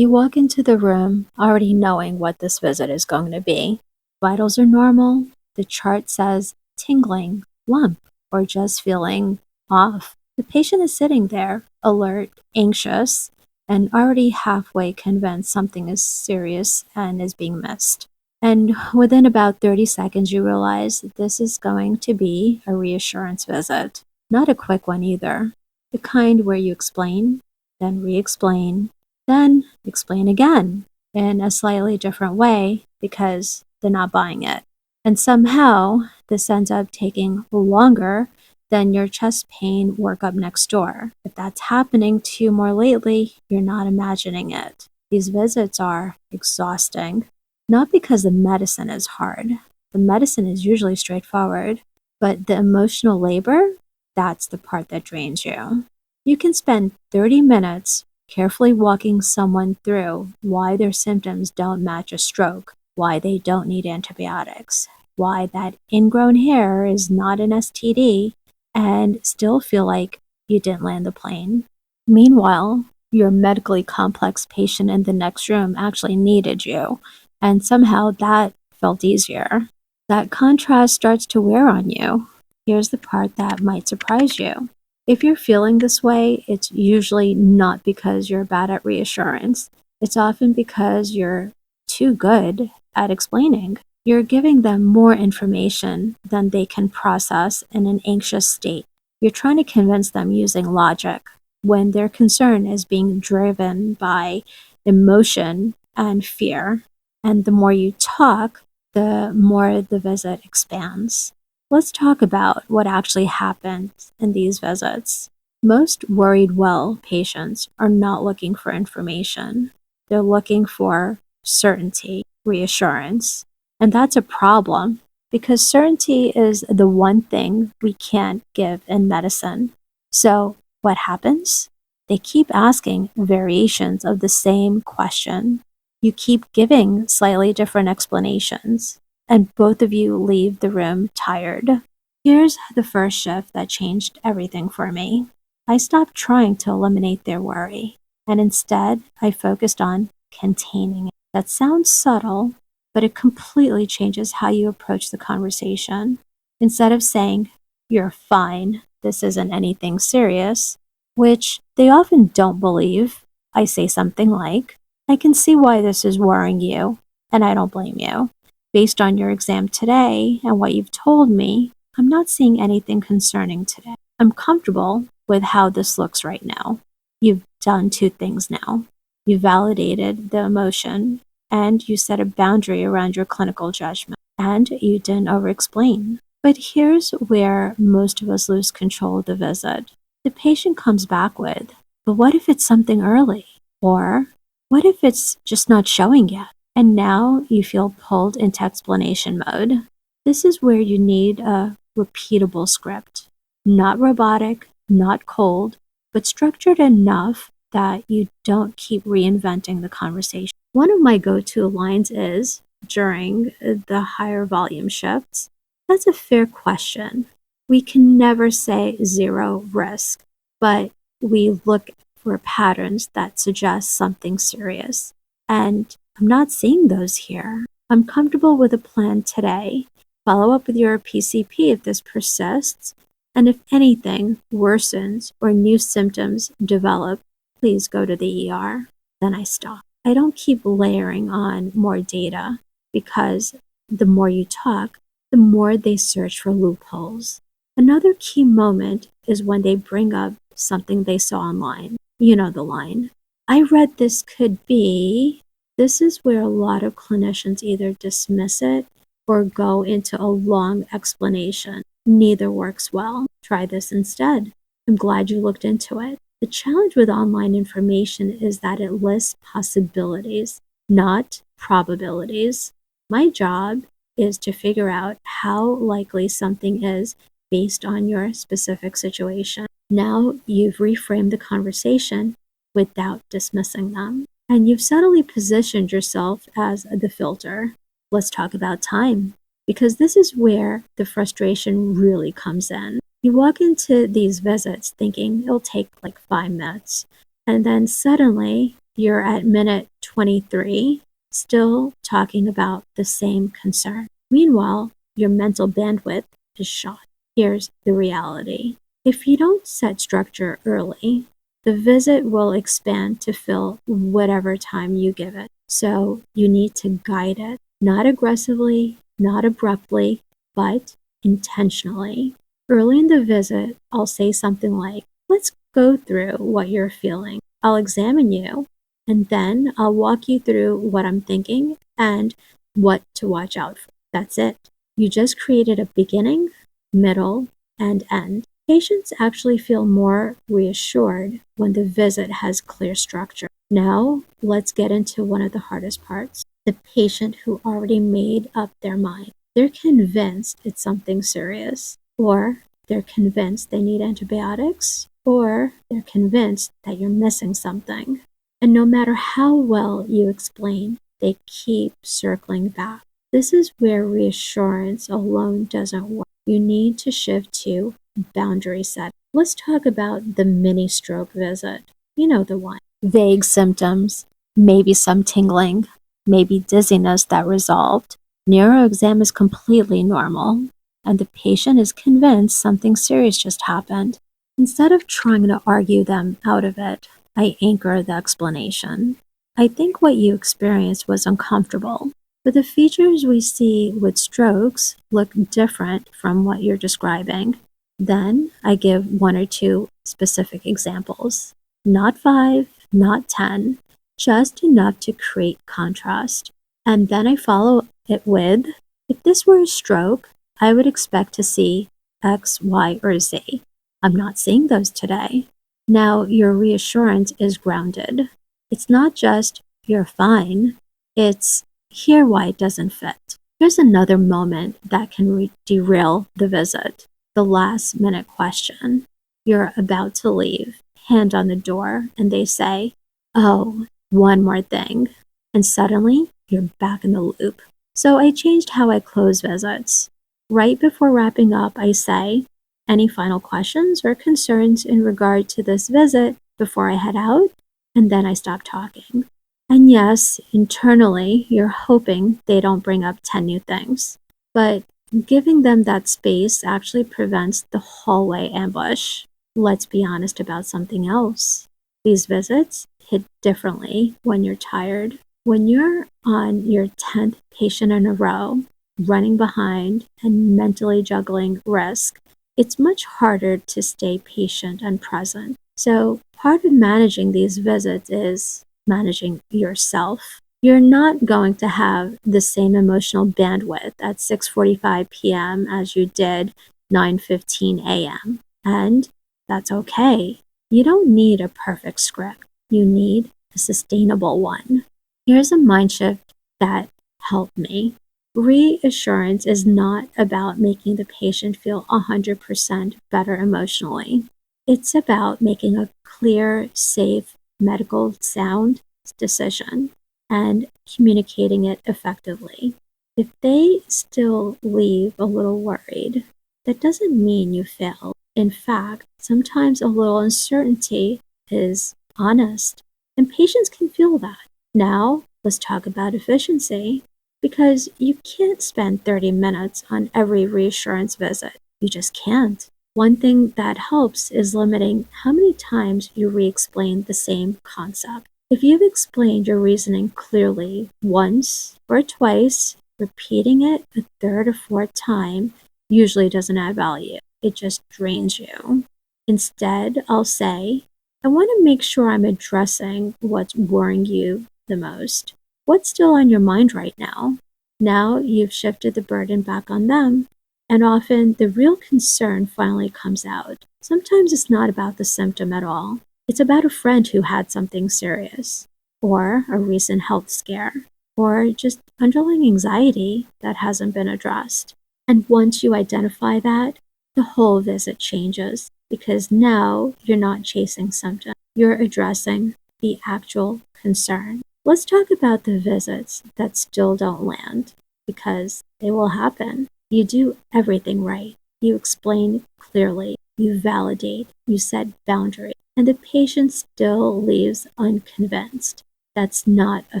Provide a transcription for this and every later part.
You walk into the room already knowing what this visit is going to be. Vitals are normal. The chart says tingling, lump, or just feeling off. The patient is sitting there, alert, anxious, and already halfway convinced something is serious and is being missed. And within about 30 seconds, you realize this is going to be a reassurance visit. Not a quick one either. The kind where you explain, then re-explain, then explain again in a slightly different way because they're not buying it. And somehow this ends up taking longer than your chest pain workup next door. If that's happening to you more lately, you're not imagining it. These visits are exhausting, not because the medicine is hard. The medicine is usually straightforward, but the emotional labor, that's the part that drains you. You can spend 30 minutes carefully walking someone through why their symptoms don't match a stroke, why they don't need antibiotics, why that ingrown hair is not an STD, and still feel like you didn't land the plane. Meanwhile, your medically complex patient in the next room actually needed you, and somehow that felt easier. That contrast starts to wear on you. Here's the part that might surprise you. If you're feeling this way, it's usually not because you're bad at reassurance. It's often because you're too good at explaining. You're giving them more information than they can process in an anxious state. You're trying to convince them using logic when their concern is being driven by emotion and fear. And the more you talk, the more the visit expands. Let's talk about what actually happens in these visits. Most worried well patients are not looking for information. They're looking for certainty, reassurance. And that's a problem because certainty is the one thing we can't give in medicine. So what happens? They keep asking variations of the same question. You keep giving slightly different explanations, and both of you leave the room tired. Here's the first shift that changed everything for me. I stopped trying to eliminate their worry, and instead I focused on containing it. That sounds subtle, but it completely changes how you approach the conversation. Instead of saying, "You're fine, this isn't anything serious," which they often don't believe, I say something like, "I can see why this is worrying you, and I don't blame you. Based on your exam today and what you've told me, I'm not seeing anything concerning today. I'm comfortable with how this looks right now." You've done two things now. You validated the emotion, and you set a boundary around your clinical judgment, and you didn't over-explain. But here's where most of us lose control of the visit. The patient comes back with, "But what if it's something early?" Or, "What if it's just not showing yet?" And now you feel pulled into explanation mode. This is where you need a repeatable script. Not robotic, not cold, but structured enough that you don't keep reinventing the conversation. One of my go-to lines is, during the higher volume shifts, "That's a fair question. We can never say zero risk, but we look for patterns that suggest something serious. And I'm not seeing those here. I'm comfortable with a plan today. Follow up with your PCP if this persists, and if anything worsens or new symptoms develop, please go to the ER." Then I stop. I don't keep layering on more data because the more you talk, the more they search for loopholes. Another key moment is when they bring up something they saw online. You know the line, "I read this could be." This is where a lot of clinicians either dismiss it or go into a long explanation. Neither works well. Try this instead. "I'm glad you looked into it." The challenge with online information is that it lists possibilities, not probabilities. My job is to figure out how likely something is based on your specific situation. Now you've reframed the conversation without dismissing them, and you've subtly positioned yourself as the filter. Let's talk about time, because this is where the frustration really comes in. You walk into these visits thinking it'll take like 5 minutes, and then suddenly you're at minute 23, still talking about the same concern. Meanwhile, your mental bandwidth is shot. Here's the reality. If you don't set structure early, the visit will expand to fill whatever time you give it. So you need to guide it, not aggressively, not abruptly, but intentionally. Early in the visit, I'll say something like, let's go through what you're feeling. I'll examine you, and then I'll walk you through what I'm thinking and what to watch out for. That's it. You just created a beginning, middle, and end. Patients actually feel more reassured when the visit has clear structure. Now, let's get into one of the hardest parts. The patient who already made up their mind. They're convinced it's something serious, or they're convinced they need antibiotics, or they're convinced that you're missing something. And no matter how well you explain, they keep circling back. This is where reassurance alone doesn't work. You need to shift to boundary set. Let's talk about the mini stroke visit. You know the one. Vague symptoms, maybe some tingling, maybe dizziness that resolved. Neuro exam is completely normal, and the patient is convinced something serious just happened. Instead of trying to argue them out of it, I anchor the explanation. I think what you experienced was uncomfortable, but the features we see with strokes look different from what you're describing. Then I give one or two specific examples. Not 5, not 10, just enough to create contrast. And then I follow it with, if this were a stroke, I would expect to see X, Y, or Z. I'm not seeing those today. Now your reassurance is grounded. It's not just, you're fine. It's, here why it doesn't fit. Here's another moment that can derail the visit. The last minute question. You're about to leave, hand on the door, and they say, oh, one more thing. And suddenly, you're back in the loop. So I changed how I close visits. Right before wrapping up, I say, any final questions or concerns in regard to this visit before I head out? And then I stop talking. And yes, internally, you're hoping they don't bring up 10 new things. But giving them that space actually prevents the hallway ambush. Let's be honest about something else. These visits hit differently when you're tired. When you're on your 10th patient in a row, running behind and mentally juggling risk, it's much harder to stay patient and present. So part of managing these visits is managing yourself. You're not going to have the same emotional bandwidth at 6:45 p.m. as you did 9:15 a.m. And that's okay. You don't need a perfect script. You need a sustainable one. Here's a mind shift that helped me. Reassurance is not about making the patient feel 100% better emotionally. It's about making a clear, safe, medical sound decision and communicating it effectively. If they still leave a little worried, that doesn't mean you failed. In fact, sometimes a little uncertainty is honest, and patients can feel that. Now, let's talk about efficiency, because you can't spend 30 minutes on every reassurance visit. You just can't. One thing that helps is limiting how many times you re-explain the same concept. If you've explained your reasoning clearly once or twice, repeating it a third or fourth time usually doesn't add value. It just drains you. Instead, I'll say, I want to make sure I'm addressing what's worrying you the most. What's still on your mind right now? Now you've shifted the burden back on them, and often the real concern finally comes out. Sometimes it's not about the symptom at all. It's about a friend who had something serious, or a recent health scare, or just underlying anxiety that hasn't been addressed. And once you identify that, the whole visit changes, because now you're not chasing symptoms, you're addressing the actual concern. Let's talk about the visits that still don't land, because they will happen. You do everything right. You explain clearly. You validate. You set boundaries. and the patient still leaves unconvinced, that's not a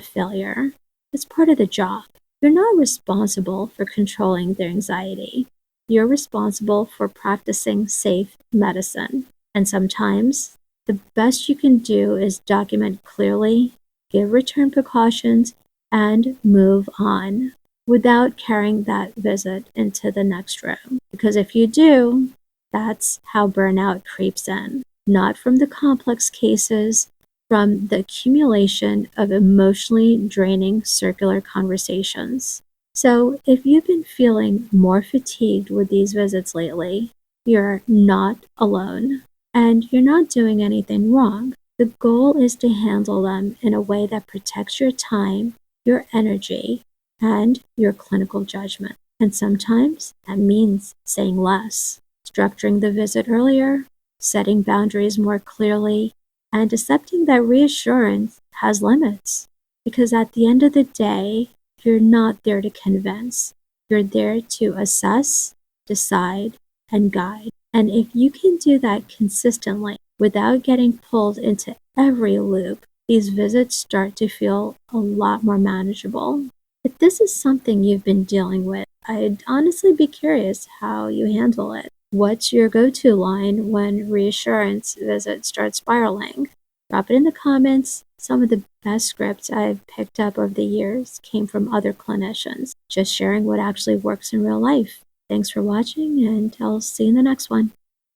failure. It's part of the job. You're not responsible for controlling their anxiety. You're responsible for practicing safe medicine. And sometimes the best you can do is document clearly, give return precautions, and move on without carrying that visit into the next room. Because if you do, that's how burnout creeps in, not from the complex cases, from the accumulation of emotionally draining circular conversations. So, if you've been feeling more fatigued with these visits lately, you're not alone and you're not doing anything wrong. The goal is to handle them in a way that protects your time, your energy, and your clinical judgment. And sometimes that means saying less, structuring the visit earlier, setting boundaries more clearly, and accepting that reassurance has limits. Because at the end of the day, you're not there to convince. You're there to assess, decide, and guide. And if you can do that consistently without getting pulled into every loop, these visits start to feel a lot more manageable. If this is something you've been dealing with, I'd honestly be curious how you handle it. What's your go-to line when reassurance visits start spiraling? Drop it in the comments. Some of the best scripts I've picked up over the years came from other clinicians, just sharing what actually works in real life. Thanks for watching, and I'll see you in the next one.